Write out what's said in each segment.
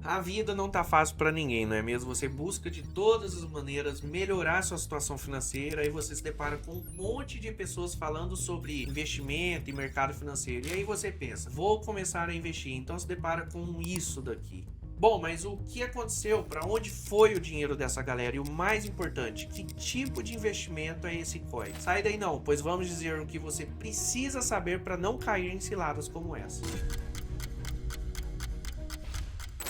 A vida não tá fácil para ninguém, não é mesmo? Você busca de todas as maneiras melhorar sua situação financeira e você se depara com um monte de pessoas falando sobre investimento e mercado financeiro. E aí você pensa, vou começar a investir, então se depara com isso daqui. Bom, mas o que aconteceu? Para onde foi o dinheiro dessa galera? E o mais importante, que tipo de investimento é esse COI? Sai daí não, pois vamos dizer o que você precisa saber para não cair em ciladas como essa.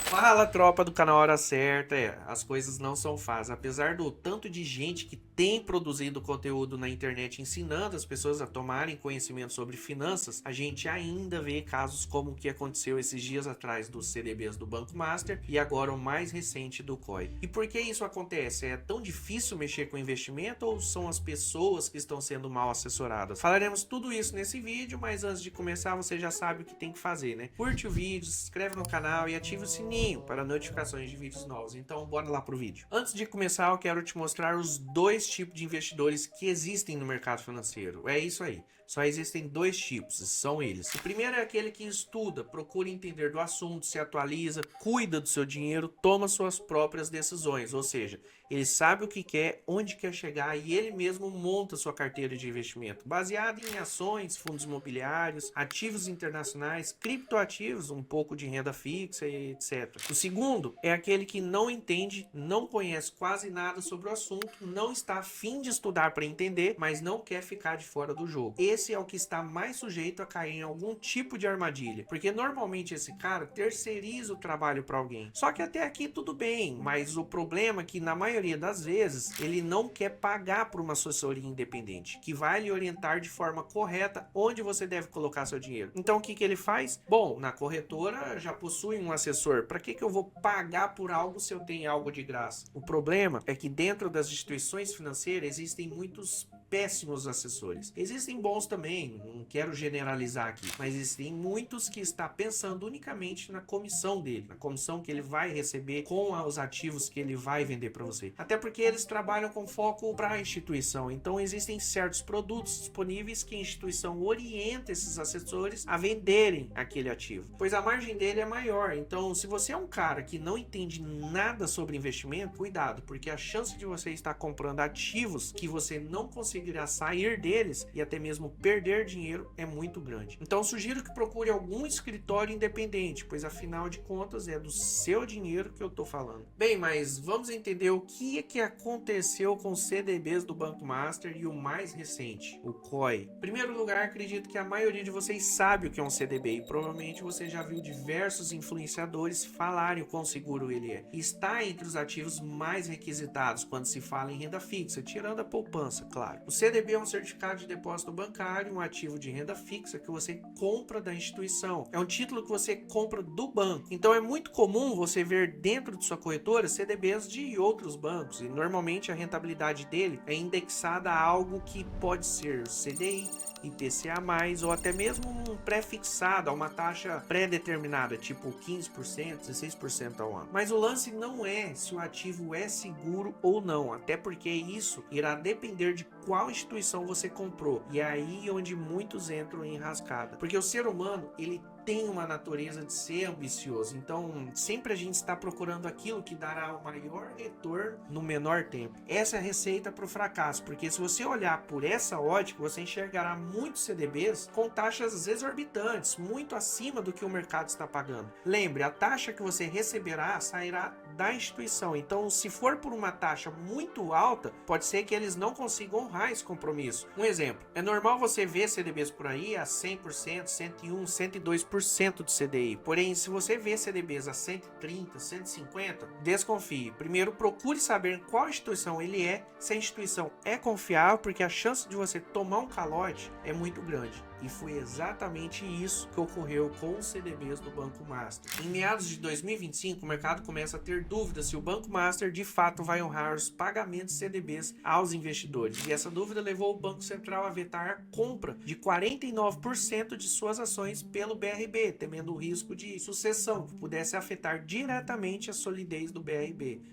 Fala, tropa do canal Hora Certa. As coisas não são fáceis. Apesar do tanto de gente que tem produzido conteúdo na internet ensinando as pessoas a tomarem conhecimento sobre finanças, a gente ainda vê casos como o que aconteceu esses dias atrás dos CDBs do Banco Master e agora o mais recente do COI. E por que isso acontece? É tão difícil mexer com investimento ou são as pessoas que estão sendo mal assessoradas? Falaremos tudo isso nesse vídeo, mas antes de começar você já sabe o que tem que fazer, né? Curte o vídeo, se inscreve no canal e ativa o sininho para notificações de vídeos novos. Então bora lá pro vídeo. Antes de começar, eu quero te mostrar os dois tipos de investidores que existem no mercado financeiro. É isso aí. Só existem dois tipos, e são eles. O primeiro é aquele que estuda, procura entender do assunto, se atualiza, cuida do seu dinheiro, toma suas próprias decisões, ou seja, ele sabe o que quer, onde quer chegar e ele mesmo monta sua carteira de investimento, baseada em ações, fundos imobiliários, ativos internacionais, criptoativos, um pouco de renda fixa e etc. O segundo é aquele que não entende, não conhece quase nada sobre o assunto, não está a fim de estudar para entender, mas não quer ficar de fora do jogo. Esse é o que está mais sujeito a cair em algum tipo de armadilha, porque normalmente esse cara terceiriza o trabalho para alguém. Só que até aqui tudo bem, mas o problema é que na maioria das vezes ele não quer pagar por uma assessoria independente, que vai lhe orientar de forma correta onde você deve colocar seu dinheiro. Então o que ele faz? Bom, na corretora já possui um assessor, para que eu vou pagar por algo se eu tenho algo de graça? O problema é que dentro das instituições financeiras existem muitos péssimos assessores. Existem bons também, não quero generalizar aqui, mas existem muitos que está pensando unicamente na comissão dele, na comissão que ele vai receber com os ativos que ele vai vender para você. Até porque eles trabalham com foco para a instituição, então existem certos produtos disponíveis que a instituição orienta esses assessores a venderem aquele ativo, pois a margem dele é maior. Então, se você é um cara que não entende nada sobre investimento, cuidado, porque a chance de você estar comprando ativos que você não conseguirá sair deles e até mesmo perder dinheiro é muito grande. Então sugiro que procure algum escritório independente, pois afinal de contas é do seu dinheiro que eu tô falando. Bem, mas vamos entender o que é que aconteceu com os CDBs do Banco Master e o mais recente, o COI. Em primeiro lugar, acredito que a maioria de vocês sabe o que é um CDB e provavelmente você já viu diversos influenciadores falarem o quão seguro ele é. Está entre os ativos mais requisitados quando se fala em renda fixa, tirando a poupança, claro. O CDB é um certificado de depósito bancário, um ativo de renda fixa que você compra da instituição. É um título que você compra do banco. Então é muito comum você ver dentro de sua corretora CDBs de outros bancos e normalmente a rentabilidade dele é indexada a algo que pode ser CDI, IPCA+, ou até mesmo um pré-fixado a uma taxa pré-determinada, tipo 15%, 16% ao ano. Mas o lance não é se o ativo é seguro ou não, até porque isso irá depender de qual instituição você comprou. E é aí onde muitos entram em enrascada. Porque o ser humano, ele tem uma natureza de ser ambicioso, então sempre a gente está procurando aquilo que dará o maior retorno no menor tempo. Essa é a receita para o fracasso, porque se você olhar por essa ótica, você enxergará muitos CDBs com taxas exorbitantes, muito acima do que o mercado está pagando. Lembre, a taxa que você receberá sairá da instituição, então se for por uma taxa muito alta, pode ser que eles não consigam honrar esse compromisso. Um exemplo, é normal você ver CDBs por aí a 100%, 101%, 102% de CDI, porém se você vê CDBs a 130%, 150%, desconfie. Primeiro procure saber qual instituição ele é, se a instituição é confiável, porque a chance de você tomar um calote é muito grande. E foi exatamente isso que ocorreu com os CDBs do Banco Master. Em meados de 2025, o mercado começa a ter dúvidas se o Banco Master de fato vai honrar os pagamentos CDBs aos investidores. E essa dúvida levou o Banco Central a vetar a compra de 49% de suas ações pelo BRB, temendo o risco de sucessão que pudesse afetar diretamente a solidez do BRB.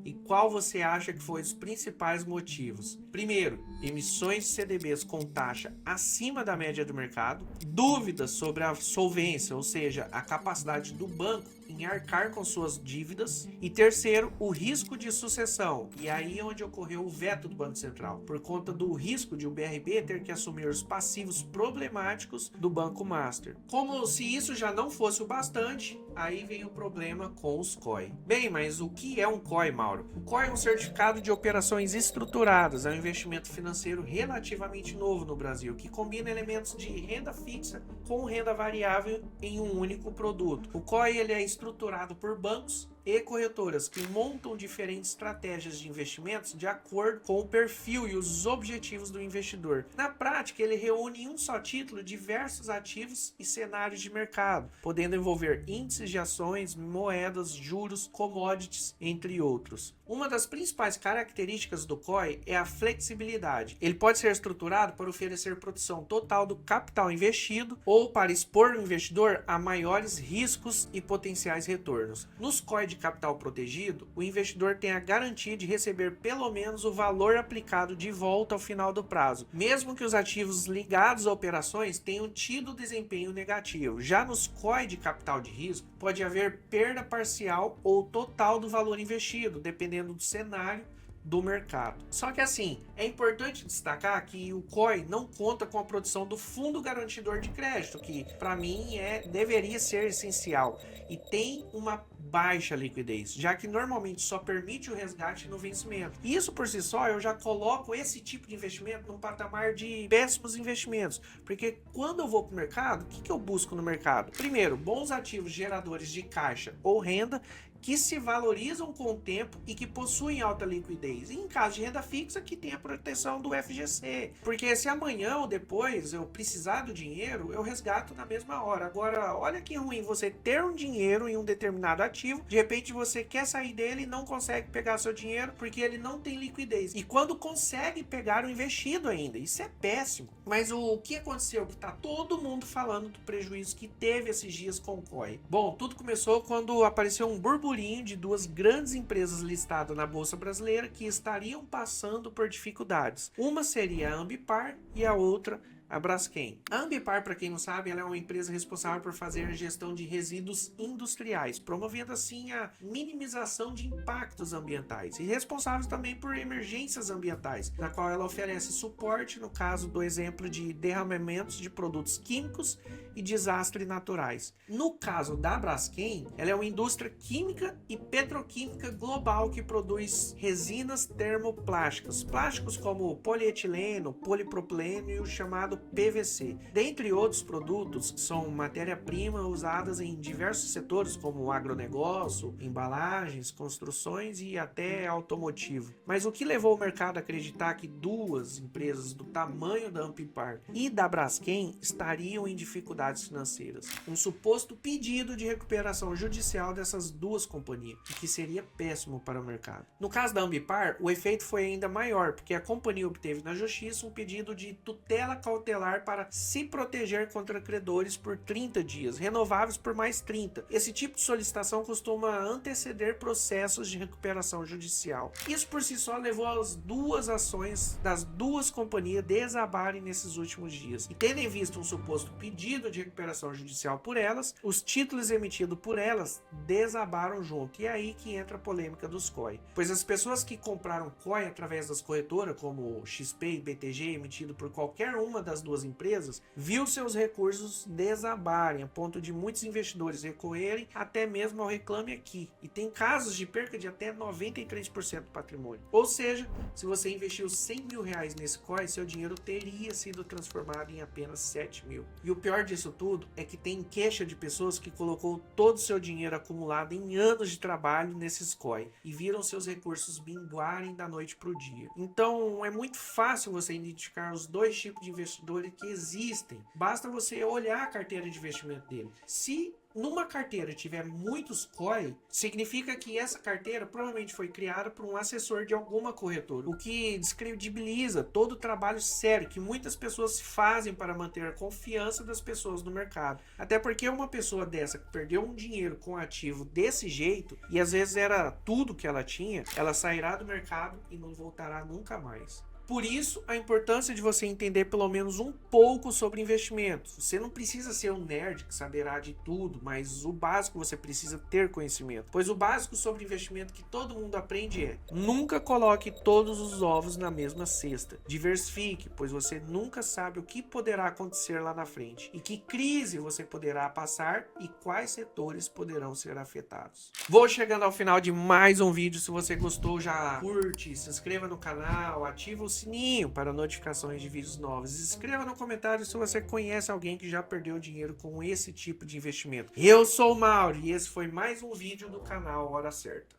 E qual você acha que foi os principais motivos? Primeiro, emissões de CDBs com taxa acima da média do mercado, dúvidas sobre a solvência, ou seja, a capacidade do banco em arcar com suas dívidas. E terceiro, o risco de sucessão. E aí é onde ocorreu o veto do Banco Central, por conta do risco de o BRB ter que assumir os passivos problemáticos do Banco Master. Como se isso já não fosse o bastante, aí vem o problema com os COI. Bem, mas o que é um COI, Mauro? O COI é um certificado de operações estruturadas, é um investimento financeiro relativamente novo no Brasil, que combina elementos de renda fixa com renda variável em um único produto. O COI ele é estruturado por bancos e corretoras que montam diferentes estratégias de investimentos de acordo com o perfil e os objetivos do investidor. Na prática, ele reúne em um só título diversos ativos e cenários de mercado, podendo envolver índices de ações, moedas, juros, commodities, entre outros. Uma das principais características do COI é a flexibilidade. Ele pode ser estruturado para oferecer proteção total do capital investido ou para expor o investidor a maiores riscos e potenciais retornos. Nos COI de capital protegido, o investidor tem a garantia de receber pelo menos o valor aplicado de volta ao final do prazo, mesmo que os ativos ligados a operações tenham tido desempenho negativo. Já nos COI de capital de risco, pode haver perda parcial ou total do valor investido, dependendo do cenário do mercado. Só que assim, é importante destacar que o COI não conta com a produção do Fundo Garantidor de Crédito, que para mim deveria ser essencial e tem uma baixa liquidez, já que normalmente só permite o resgate no vencimento. E isso por si só eu já coloco esse tipo de investimento num patamar de péssimos investimentos, porque quando eu vou para o mercado, o que eu busco no mercado? Primeiro, bons ativos geradores de caixa ou renda que se valorizam com o tempo e que possuem alta liquidez. E em caso de renda fixa, que tem a proteção do FGC. Porque se amanhã ou depois eu precisar do dinheiro, eu resgato na mesma hora. Agora, olha que ruim você ter um dinheiro em um determinado ativo, de repente você quer sair dele e não consegue pegar seu dinheiro porque ele não tem liquidez. E quando consegue pegar o investido ainda, isso é péssimo. Mas o que aconteceu? Que tá todo mundo falando do prejuízo que teve esses dias com o COI. Bom, tudo começou quando apareceu um burburinho de duas grandes empresas listadas na Bolsa Brasileira que estariam passando por dificuldades. Uma seria a Ambipar e a outra a Braskem. A Ambipar, para quem não sabe, ela é uma empresa responsável por fazer a gestão de resíduos industriais, promovendo assim a minimização de impactos ambientais e responsável também por emergências ambientais, na qual ela oferece suporte no caso do exemplo de derramamentos de produtos químicos e desastres naturais. No caso da Braskem, ela é uma indústria química e petroquímica global que produz resinas termoplásticas, plásticos como polietileno, polipropileno e o chamado PVC. Dentre outros produtos, são matéria-prima usadas em diversos setores como o agronegócio, embalagens, construções e até automotivo. Mas o que levou o mercado a acreditar que duas empresas do tamanho da Ambipar e da Braskem estariam em dificuldades financeiras? Um suposto pedido de recuperação judicial dessas duas companhias, o que seria péssimo para o mercado. No caso da Ambipar, o efeito foi ainda maior, porque a companhia obteve na justiça um pedido de tutela cautelar para se proteger contra credores por 30 dias, renováveis por mais 30. Esse tipo de solicitação costuma anteceder processos de recuperação judicial. Isso por si só levou as duas ações das duas companhias desabarem nesses últimos dias. E tendo em vista um suposto pedido de recuperação judicial por elas, os títulos emitidos por elas desabaram junto. E é aí que entra a polêmica dos COI. Pois as pessoas que compraram COI através das corretoras, como XP e BTG, emitido por qualquer uma das duas empresas, viu seus recursos desabarem, a ponto de muitos investidores recorrerem até mesmo ao Reclame Aqui. E tem casos de perca de até 93% do patrimônio. Ou seja, se você investiu 100 mil reais nesse COI, seu dinheiro teria sido transformado em apenas 7 mil. E o pior disso tudo é que tem queixa de pessoas que colocou todo o seu dinheiro acumulado em anos de trabalho nesses COI e viram seus recursos minguarem da noite para o dia. Então é muito fácil você identificar os dois tipos de investidores que existem. Basta você olhar a carteira de investimento dele. Se numa carteira tiver muitos COI, significa que essa carteira provavelmente foi criada por um assessor de alguma corretora, o que descredibiliza todo o trabalho sério que muitas pessoas fazem para manter a confiança das pessoas no mercado. Até porque uma pessoa dessa que perdeu um dinheiro com um ativo desse jeito, e às vezes era tudo que ela tinha, ela sairá do mercado e não voltará nunca mais. Por isso, a importância de você entender pelo menos um pouco sobre investimentos. Você não precisa ser um nerd que saberá de tudo, mas o básico você precisa ter conhecimento. Pois o básico sobre investimento que todo mundo aprende é: nunca coloque todos os ovos na mesma cesta. Diversifique, pois você nunca sabe o que poderá acontecer lá na frente, e que crise você poderá passar e quais setores poderão ser afetados. Vou chegando ao final de mais um vídeo. Se você gostou, já curte, se inscreva no canal, ativa o sininho para notificações de vídeos novos. Escreva no comentário se você conhece alguém que já perdeu dinheiro com esse tipo de investimento. Eu sou o Mauro e esse foi mais um vídeo do canal Hora Certa.